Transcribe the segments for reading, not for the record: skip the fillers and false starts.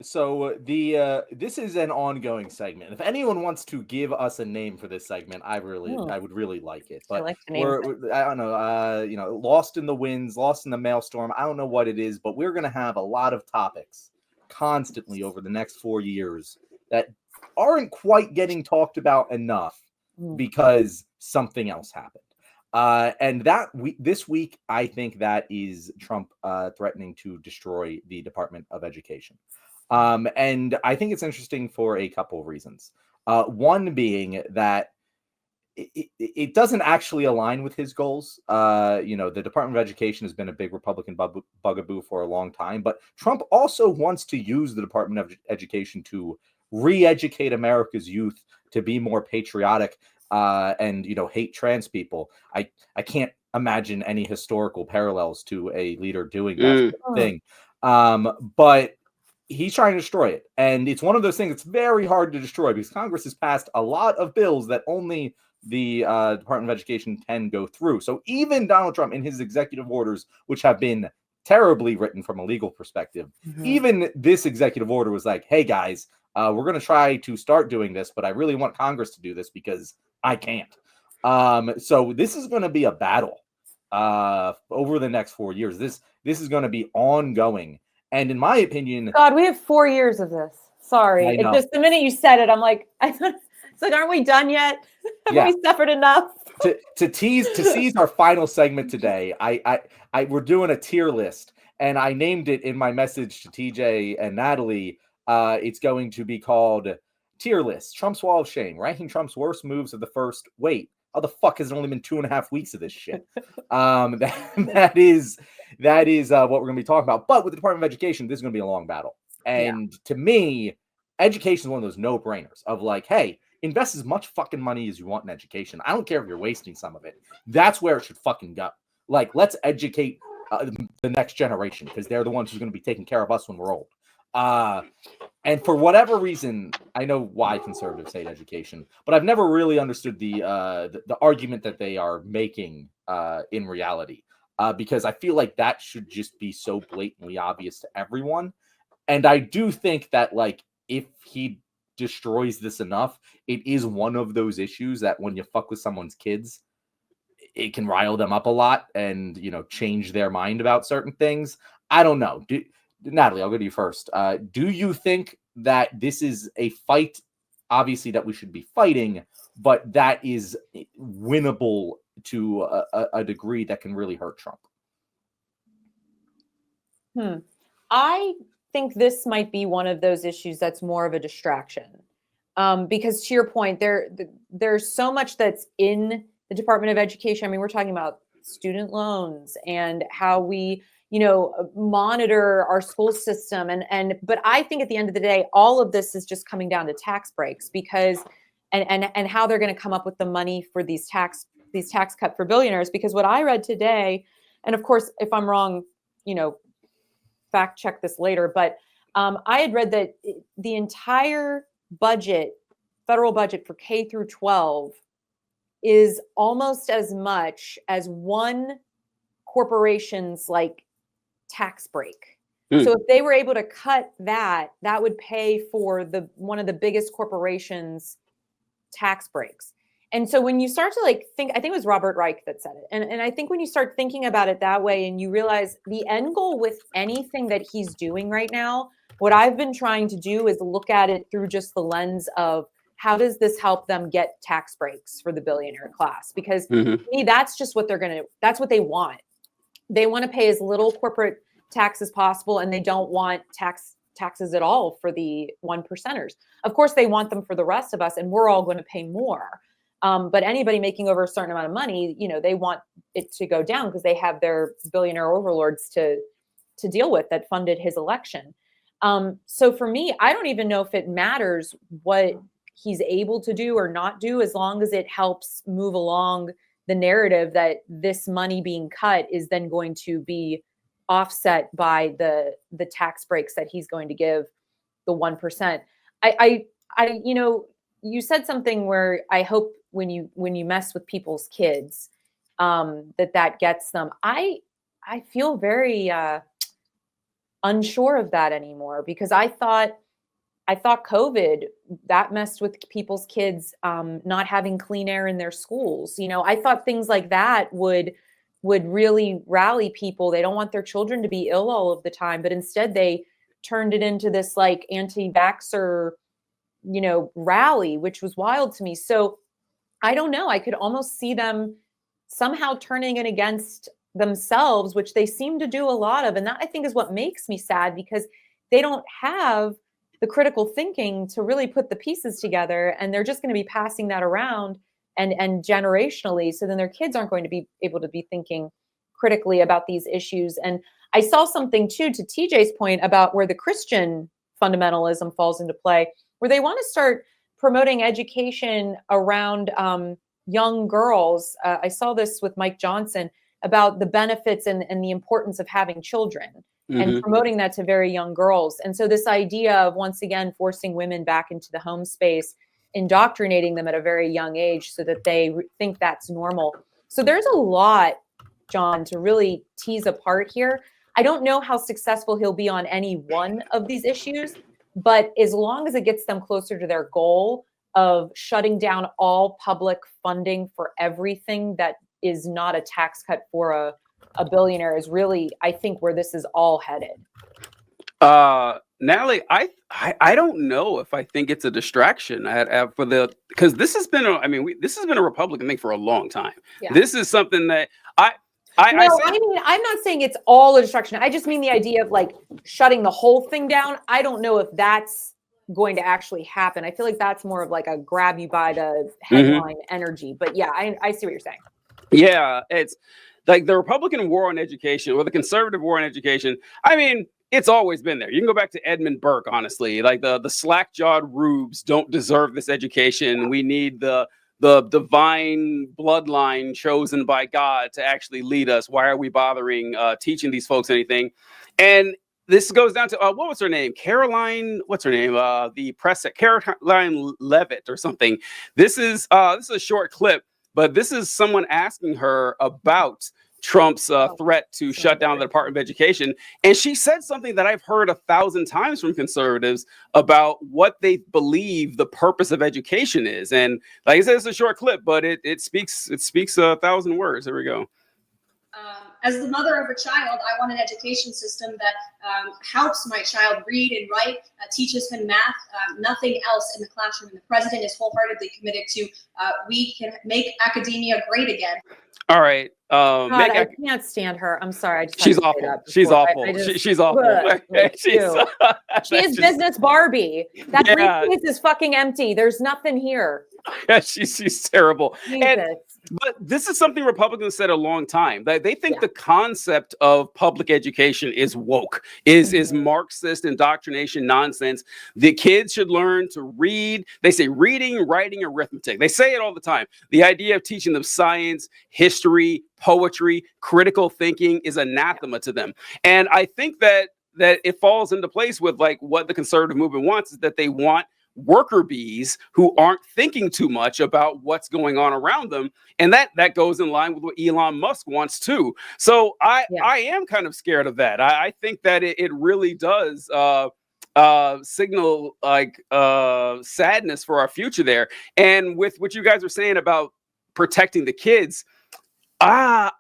So the this is an ongoing segment. If anyone wants to give us a name for this segment, I would really like it. I But like the name. I don't know, lost in the winds, lost in the maelstrom. I don't know what it is, but we're gonna have a lot of topics constantly over the next 4 years that aren't quite getting talked about enough because something else happened. And this week, I think that is Trump threatening to destroy the Department of Education. And I think it's interesting for a couple of reasons. One being that it doesn't actually align with his goals. The Department of Education has been a big Republican bugaboo for a long time, but Trump also wants to use the Department of Education to re-educate America's youth to be more patriotic and hate trans people. I can't imagine any historical parallels to a leader doing that sort of thing. But he's trying to destroy it. And it's one of those things that's very hard to destroy because Congress has passed a lot of bills that only the Department of Education can go through. So even Donald Trump, in his executive orders, which have been terribly written from a legal perspective, even this executive order was like, hey, guys, we're going to try to start doing this, but I really want Congress to do this because I can't. So this is going to be a battle over the next 4 years. This is going to be ongoing. And in my opinion, God, we have 4 years of this. Sorry. Just the minute you said it, I'm like, it's like, aren't we done yet? Have we suffered enough? to tease our final segment today, we're doing a tier list, and I named it in my message to TJ and Natalie. It's going to be called Tier List: Trump's Wall of Shame, ranking Trump's worst moves of the first. Wait, how the fuck has it only been 2.5 weeks of this shit? That is what we're going to be talking about. But with the Department of Education, this is going to be a long battle. And to me, education is one of those no-brainers of like, hey, invest as much fucking money as you want in education. I don't care if you're wasting some of it. That's where it should fucking go. Like, let's educate the next generation because they're the ones who's going to be taking care of us when we're old. And for whatever reason, I know why conservatives hate education, but I've never really understood the argument that they are making in reality. Because I feel like that should just be so blatantly obvious to everyone. And I do think that, like, if he destroys this enough, it is one of those issues that when you fuck with someone's kids, it can rile them up a lot and, change their mind about certain things. I don't know. Natalie, I'll go to you first. Do you think that this is a fight, obviously, that we should be fighting, but that is winnable to a degree that can really hurt Trump? I think this might be one of those issues that's more of a distraction. Because to your point, there's so much that's in the Department of Education. I mean, we're talking about student loans and how we, monitor our school system. But I think at the end of the day, all of this is just coming down to tax breaks because, and how they're going to come up with the money for these tax cut for billionaires. Because what I read today, and of course, if I'm wrong, fact check this later, but I had read that the entire federal budget for K through 12 is almost as much as one corporation's like tax break. So if they were able to cut that would pay for one of the biggest corporations' tax breaks. And so when you start to think, I think it was Robert Reich that said it. And I think when you start thinking about it that way and you realize the end goal with anything that he's doing right now, what I've been trying to do is look at it through just the lens of how does this help them get tax breaks for the billionaire class? Because to me, that's just what that's what they want. They want to pay as little corporate tax as possible, and they don't want taxes at all for the 1%ers. Of course, they want them for the rest of us, and we're all going to pay more. But anybody making over a certain amount of money, they want it to go down because they have their billionaire overlords to deal with that funded his election. So for me, I don't even know if it matters what he's able to do or not do, as long as it helps move along the narrative that this money being cut is then going to be offset by the tax breaks that he's going to give the 1%. You said something where I hope when you mess with people's kids, that gets them. I feel very unsure of that anymore, because I thought COVID, that messed with people's kids not having clean air in their schools. I thought things like that would really rally people. They don't want their children to be ill all of the time, but instead they turned it into this like anti-vaxxer, rally, which was wild to me. So I don't know. I could almost see them somehow turning it against themselves, which they seem to do a lot of. And that, I think, is what makes me sad, because they don't have the critical thinking to really put the pieces together, and they're just going to be passing that around and generationally. So then their kids aren't going to be able to be thinking critically about these issues. And I saw something too, to TJ's point, about where the Christian fundamentalism falls into play, where they want to start promoting education around young girls. I saw this with Mike Johnson about the benefits and the importance of having children, and promoting that to very young girls. And so this idea of, once again, forcing women back into the home space, indoctrinating them at a very young age so that they think that's normal. So there's a lot, John, to really tease apart here. I don't know how successful he'll be on any one of these issues, but as long as it gets them closer to their goal of shutting down all public funding for everything that is not a tax cut for a billionaire, is really, I think, where this is all headed. Natalie, I don't know if I think it's a distraction because this has been this has been a Republican thing for a long time. Yeah. This is something that I'm not saying it's all a distraction. I just mean the idea of like shutting the whole thing down. I don't know if that's going to actually happen. I feel like that's more of like a grab you by the headline energy. But yeah, I see what you're saying. Yeah, it's like the Republican war on education, or the conservative war on education. I mean, it's always been there. You can go back to Edmund Burke, honestly. Like the slack-jawed rubes don't deserve this education. We need the divine bloodline chosen by God to actually lead us. Why are we bothering teaching these folks anything? And this goes down to what was her name? Caroline. What's her name? The press Caroline Levitt or something. This is a short clip, but this is someone asking her about Trump's threat to shut down the Department of Education. And she said something that I've heard 1,000 times from conservatives about what they believe the purpose of education is. And like I said, it's a short clip, but it speaks 1,000 words. There we go. As the mother of a child, I want an education system that helps my child read and write, teaches him math, nothing else in the classroom. And the president is wholeheartedly committed to we can make academia great again. All right. God, I can't stand her. I'm sorry. She's awful. She's awful. She's awful. She is business Barbie. That briefcase is fucking empty. There's nothing here. Yeah, she's terrible. But this is something Republicans said a long time. They think the concept of public education is woke, is Marxist indoctrination nonsense. The kids should learn to read. They say reading, writing, arithmetic. They say it all the time. The idea of teaching them science, history, poetry, critical thinking is anathema to them. And I think that it falls into place with like what the conservative movement wants, is that they want worker bees who aren't thinking too much about what's going on around them. And that goes in line with what Elon Musk wants too. So I am kind of scared of that. I think that it really does signal like sadness for our future there. And with what you guys are saying about protecting the kids, I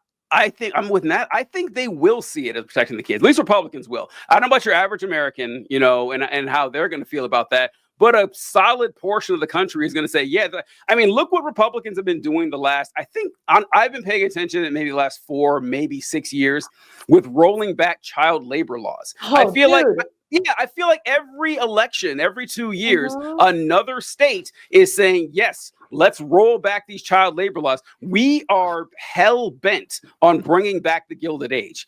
think I'm with Nat. I think they will see it as protecting the kids. At least Republicans will. I don't know about your average American, and how they're going to feel about that. But a solid portion of the country is going to say, look what Republicans have been doing the last, I've been paying attention in maybe the last 4, maybe 6 years with rolling back child labor laws. I feel like every election, every 2 years, another state is saying, yes, let's roll back these child labor laws. We are hell bent on bringing back the Gilded Age.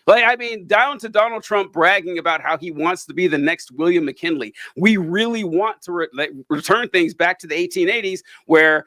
Down to Donald Trump bragging about how he wants to be the next William McKinley. We really want to return things back to the 1880s where,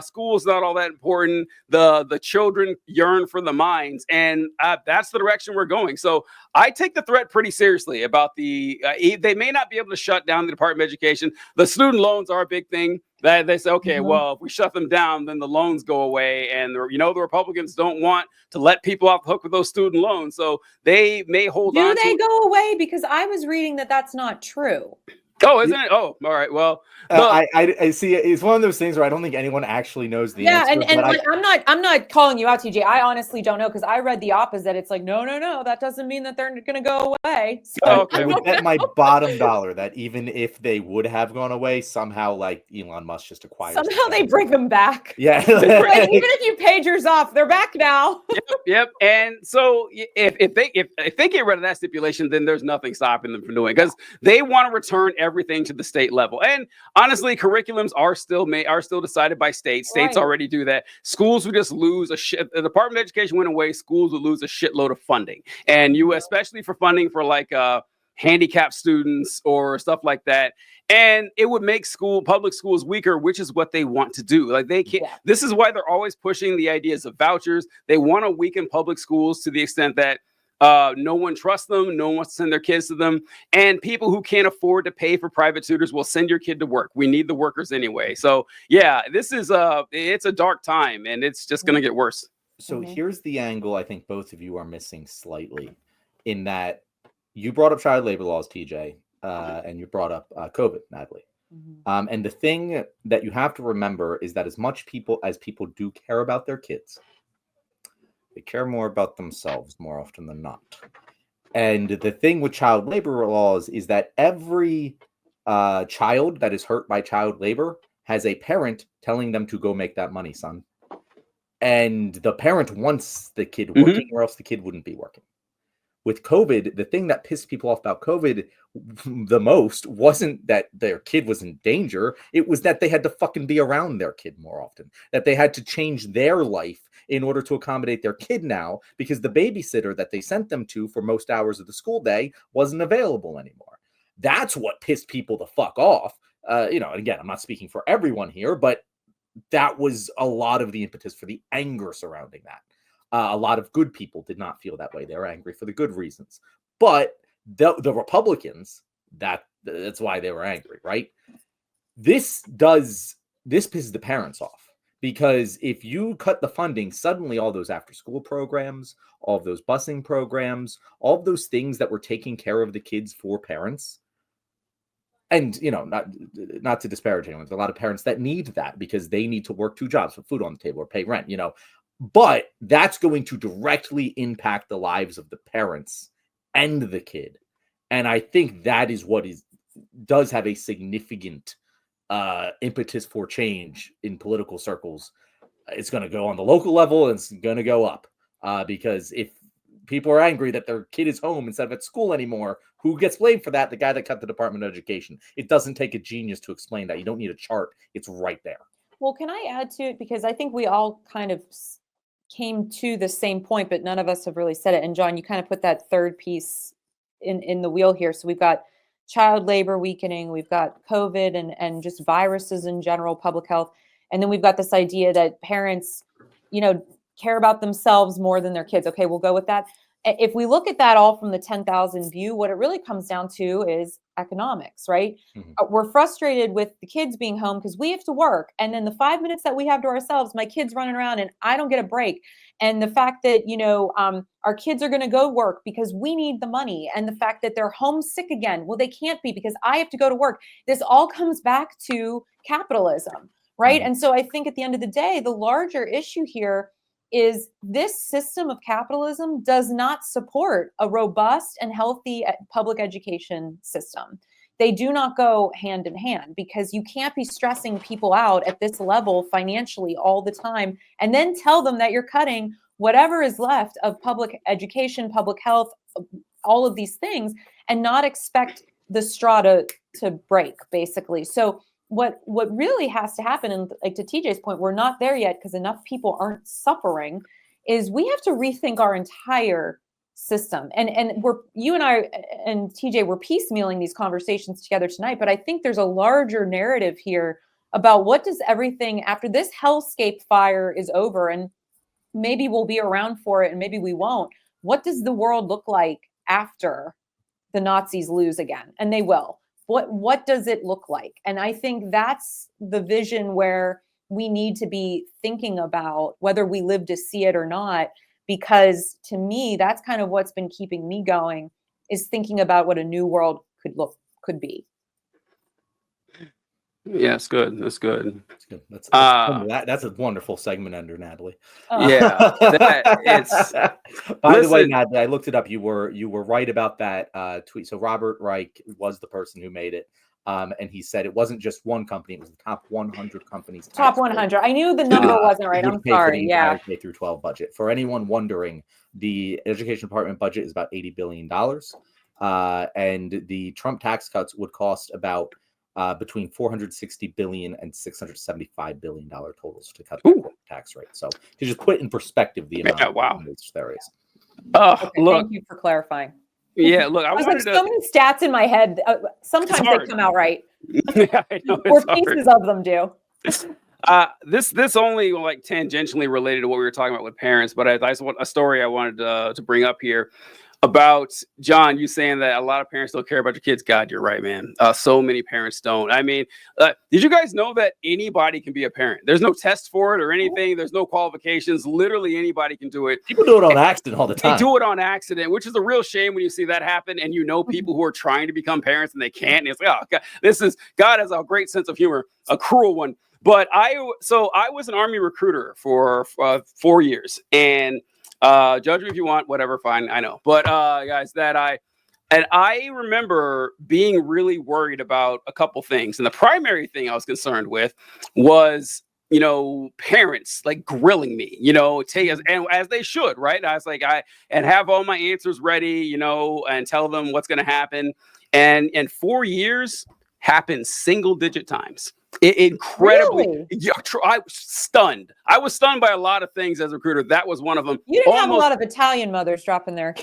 school's not all that important. The children yearn for the mines. And that's the direction we're going. So I take the threat pretty seriously about they may not be able to shut down the Department of Education. The student loans are a big thing. That they say, okay, Mhm. well, if we shut them down, then the loans go away, and the Republicans don't want to let people off the hook with those student loans, so they may hold Do on they to. go away? Because I was reading that that's not true. Oh, isn't it? Oh, all right. Well, I see. It's one of those things where I don't think anyone actually knows the Yeah, answer. and But I'm not calling you out, TJ. I honestly don't know because I read the opposite. It's like, no, that doesn't mean that they're going to go away. So Oh, I okay. would don't bet know. my bottom dollar that even if they would have gone away, somehow like Elon Musk just acquires Somehow them they back. bring them back. Yeah. Like, even if you paid yours off, they're back now. Yep. And so if they get rid of that stipulation, then there's nothing stopping them from doing it because they want to return everything to the state level. And honestly, curriculums are still decided by states. States Right. already do that. Schools would just lose a shit. The Department of Education went away. Schools would lose a shitload of funding, and especially for funding for like handicapped students or stuff like that. And it would make public schools weaker, which is what they want to do. Like they can't. Yeah. This is why they're always pushing the ideas of vouchers. They want to weaken public schools to the extent that no one trusts them. No one wants to send their kids to them. And people who can't afford to pay for private tutors will send your kid to work. We need the workers anyway. So yeah, this is it's a dark time, and it's just going to get worse. So here's the angle I think both of you are missing slightly, in that you brought up child labor laws, TJ, and you brought up COVID, Natalie. And the thing that you have to remember is that as much people do care about their kids, they care more about themselves more often than not. And the thing with child labor laws is that every child that is hurt by child labor has a parent telling them to go make that money, son. And the parent wants the kid working, or else the kid wouldn't be working. With COVID, the thing that pissed people off about COVID the most wasn't that their kid was in danger. It was that they had to fucking be around their kid more often, that they had to change their life in order to accommodate their kid now, because the babysitter that they sent them to for most hours of the school day wasn't available anymore. That's what pissed people the fuck off. Again, I'm not speaking for everyone here, but that was a lot of the impetus for the anger surrounding that. A lot of good people did not feel that way. They were angry for the good reasons. But the Republicans, that's why they were angry, right? This pisses the parents off, because if you cut the funding, suddenly all those after-school programs, all of those busing programs, all of those things that were taking care of the kids for parents, and not to disparage anyone, there's a lot of parents that need that because they need to work 2 jobs, put food on the table, or pay rent, but that's going to directly impact the lives of the parents and the kid. And I think that is what does have a significant impetus for change in political circles. It's going to go on the local level, and it's going to go up because if people are angry that their kid is home instead of at school anymore, who gets blamed for that? The guy that cut the Department of Education. It doesn't take a genius to explain that. You don't need a chart. It's right there. Well, can I add to it? Because I think we all kind of came to the same point, but none of us have really said it. And John, you kind of put that third piece in the wheel here. So we've got child labor weakening, we've got COVID and just viruses in general, public health. And then we've got this idea that parents, care about themselves more than their kids. Okay, we'll go with that. If we look at that all from the 10,000 view, what it really comes down to is economics, right? We're frustrated with the kids being home because we have to work. And then the 5 minutes that we have to ourselves, my kid's running around and I don't get a break. And the fact that, our kids are going to go work because we need the money. And the fact that they're homesick again. Well, they can't be because I have to go to work. This all comes back to capitalism, right? And so I think at the end of the day, the larger issue here is this system of capitalism does not support a robust and healthy public education system. They do not go hand in hand, because you can't be stressing people out at this level financially all the time and then tell them that you're cutting whatever is left of public education, public health, all of these things, and not expect the straw to break, basically. So what really has to happen, and like to TJ's point, we're not there yet because enough people aren't suffering, is we have to rethink our entire system. And you and I and TJ, we're piecemealing these conversations together tonight, but I think there's a larger narrative here about what does everything after this hellscape fire is over, and maybe we'll be around for it and maybe we won't. What does the world look like after the Nazis lose again? And they will. what does it look like? And I think that's the vision where we need to be thinking about whether we live to see it or not, because to me, that's kind of what's been keeping me going, is thinking about what a new world could be. Yeah, it's good. That's good. That's good. That's a wonderful segment under Natalie. Yeah, it's. By the way, Natalie, I looked it up. You were right about that tweet. So Robert Reich was the person who made it, and he said it wasn't just one company; it was the top 100 companies. Top 100. I knew the number wasn't right. I'm sorry. Yeah. K through 12 budget. For anyone wondering, the education department budget is about $80 billion, and the Trump tax cuts would cost about between $460 billion and $675 billion totals to cut the tax rate. So to just put it in perspective, the amount of there is. Okay, look, thank you for clarifying. Yeah, look, I was wanted like, so many stats in my head. Sometimes they come out right, yeah, I know, or pieces of them do. This only like tangentially related to what we were talking about with parents, but I just want a story I wanted to bring up here about John. You saying that a lot of parents don't care about your kids. God, you're right, man. So many parents don't. I mean, did you guys know that anybody can be a parent? There's no test for it or anything. There's no qualifications. Literally anybody can do it. People do it on accident all the time. They do it on accident, which is a real shame when you see that happen. And you know people who are trying to become parents and they can't. And it's like, oh, God, God has a great sense of humor, a cruel one. But I was an Army recruiter for 4 years, and judge me if you want, whatever, fine, I know. But guys, I remember being really worried about a couple things. And the primary thing I was concerned with was, parents like grilling me, as they should, right? I was like, and have all my answers ready, and tell them what's going to happen. And 4 years happened single digit times. Incredibly, really? Yeah, I was stunned. I was stunned by a lot of things as a recruiter. That was one of them. You didn't have a lot of Italian mothers dropping their.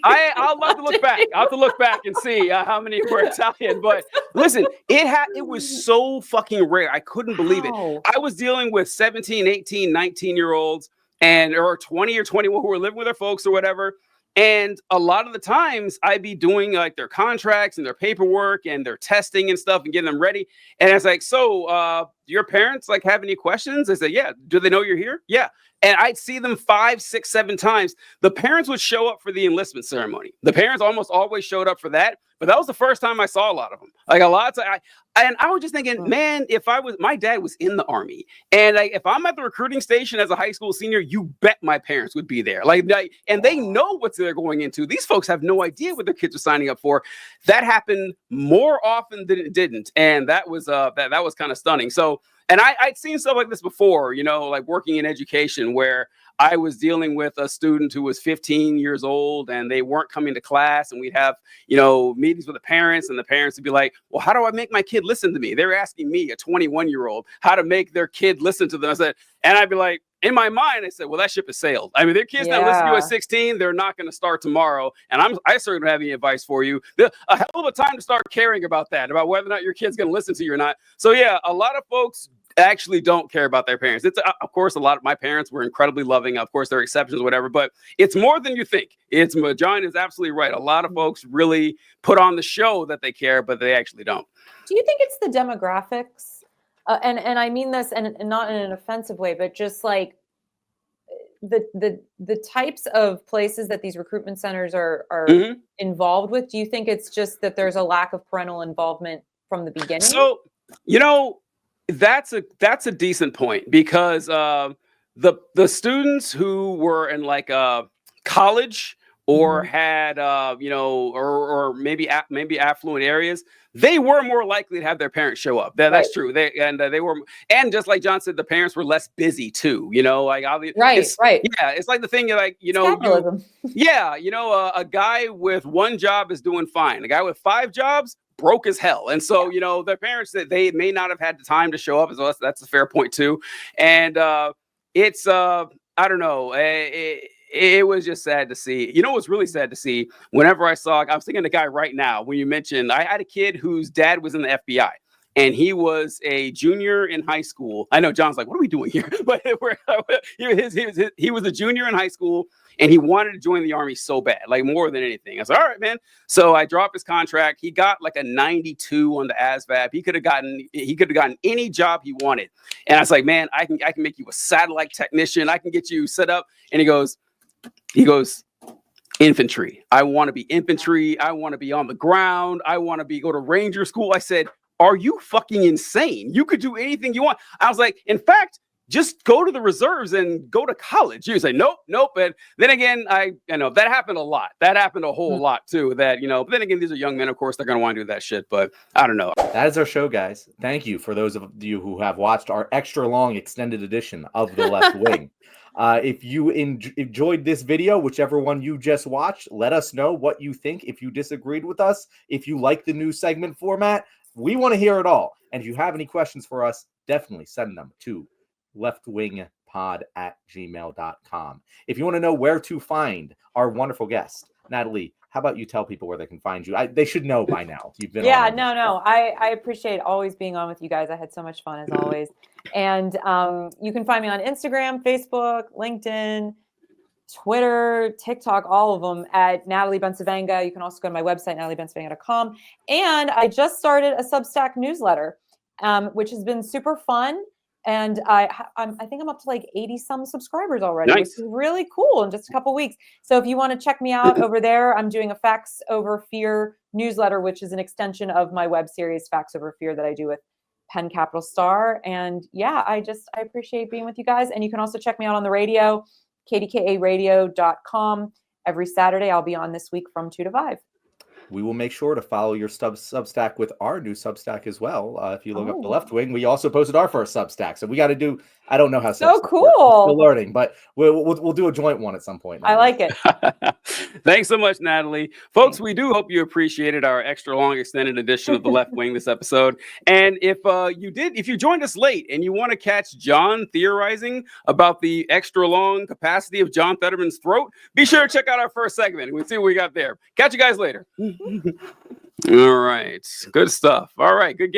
I'll have to look back. I'll have to look back and see how many were Italian. But listen, it was so fucking rare. I couldn't believe it. I was dealing with 17, 18, 19-year-olds or 20 or 21 who were living with their folks or whatever. And a lot of the times I'd be doing like their contracts and their paperwork and their testing and stuff and getting them ready. And it's like, so do your parents like have any questions? I said, yeah. Do they know you're here? Yeah. And I'd see them 5, 6, 7 times. The parents would show up for the enlistment ceremony. The parents almost always showed up for that. But that was the first time I saw a lot of them. Like a lot of times. And I was just thinking, man, my dad was in the Army. And if I'm at the recruiting station as a high school senior, you bet my parents would be there. And they know what they're going into. These folks have no idea what their kids are signing up for. That happened more often than it didn't. And that was that was kind of stunning. So, and I'd seen stuff like this before, like working in education where I was dealing with a student who was 15 years old and they weren't coming to class, and we'd have, meetings with the parents, and the parents would be like, well, how do I make my kid listen to me? They were asking me, a 21-year-old, how to make their kid listen to them. And I'd be like, in my mind, I said, well, that ship has sailed. I mean, their kids that listen to you at 16, they're not going to start tomorrow. And I certainly don't have any advice for you. A hell of a time to start caring about that, about whether or not your kid's going to listen to you or not. So yeah, a lot of folks actually don't care about their parents. It's of course, a lot of my parents were incredibly loving. Of course, there are exceptions, whatever, but it's more than you think. John is absolutely right. A lot of folks really put on the show that they care, but they actually don't. Do you think it's the demographics? And I mean this, and not in an offensive way, but just like the types of places that these recruitment centers are involved with. Do you think it's just that there's a lack of parental involvement from the beginning? So, that's a decent point, because the students who were in like college or had or maybe affluent areas, they were more likely to have their parents show up. That's true. They were, and just like John said, the parents were less busy too. Right. Yeah, it's like the thing a guy with one job is doing fine. A guy with 5 jobs, broke as hell. And so, their parents, that they may not have had the time to show up as well. That's a fair point too. And it's I don't know. It was just sad to see. It was really sad to see whenever I was thinking of the guy right now, when you mentioned, I had a kid whose dad was in the FBI. and he was a junior in high school. I know John's like, what are we doing here? But he was a junior in high school, and he wanted to join the Army so bad, like more than anything. I was like, all right, man. So I dropped his contract. He got like a 92 on the ASVAB. He could have gotten any job he wanted. And I was like, man, I can make you a satellite technician. I can get you set up. And he goes, infantry. I want to be infantry. I want to be on the ground. I want to go to Ranger school. I said, are you fucking insane? You could do anything you want. I was like, in fact, just go to the reserves and go to college. He was like, nope. And then again, that happened a lot. That happened a whole lot too. But then again, these are young men, of course, they're going to want to do that shit. But I don't know. That is our show, guys. Thank you for those of you who have watched our extra long extended edition of The Left Wing. If you enjoyed this video, whichever one you just watched, let us know what you think. If you disagreed with us, if you like the new segment format, we want to hear it all. And if you have any questions for us, definitely send them to leftwingpod@gmail.com. If you want to know where to find our wonderful guest, Natalie, how about you tell people where they can find you? They should know by now. You've been on. No. I appreciate always being on with you guys. I had so much fun as always. And you can find me on Instagram, Facebook, LinkedIn, Twitter, TikTok, all of them at Natalie Bencivenga. You can also go to my website, nataliebencivenga.com. And I just started a Substack newsletter, which has been super fun. And I think I'm up to like 80 some subscribers already, Nice. which is really cool in just a couple weeks. So if you want to check me out over there, I'm doing a Facts Over Fear newsletter, which is an extension of my web series Facts Over Fear that I do with Penn Capital Star. And yeah, I appreciate being with you guys. And you can also check me out on the radio, kdkaradio.com. Every Saturday, I'll be on this week from 2 to 5. We will make sure to follow your Substack with our new Substack as well. If you look up The Left Wing, we also posted our first Substack. So we got to do, I don't know how So Substack cool. works. We're still learning, but we'll do a joint one at some point. I like it. Thanks so much, Natalie. Folks, we do hope you appreciated our extra long extended edition of The Left Wing this episode. And if you joined us late and you want to catch John theorizing about the extra long capacity of John Fetterman's throat, be sure to check out our first segment. We'll see what we got there. Catch you guys later. All right. Good stuff. All right. Good game.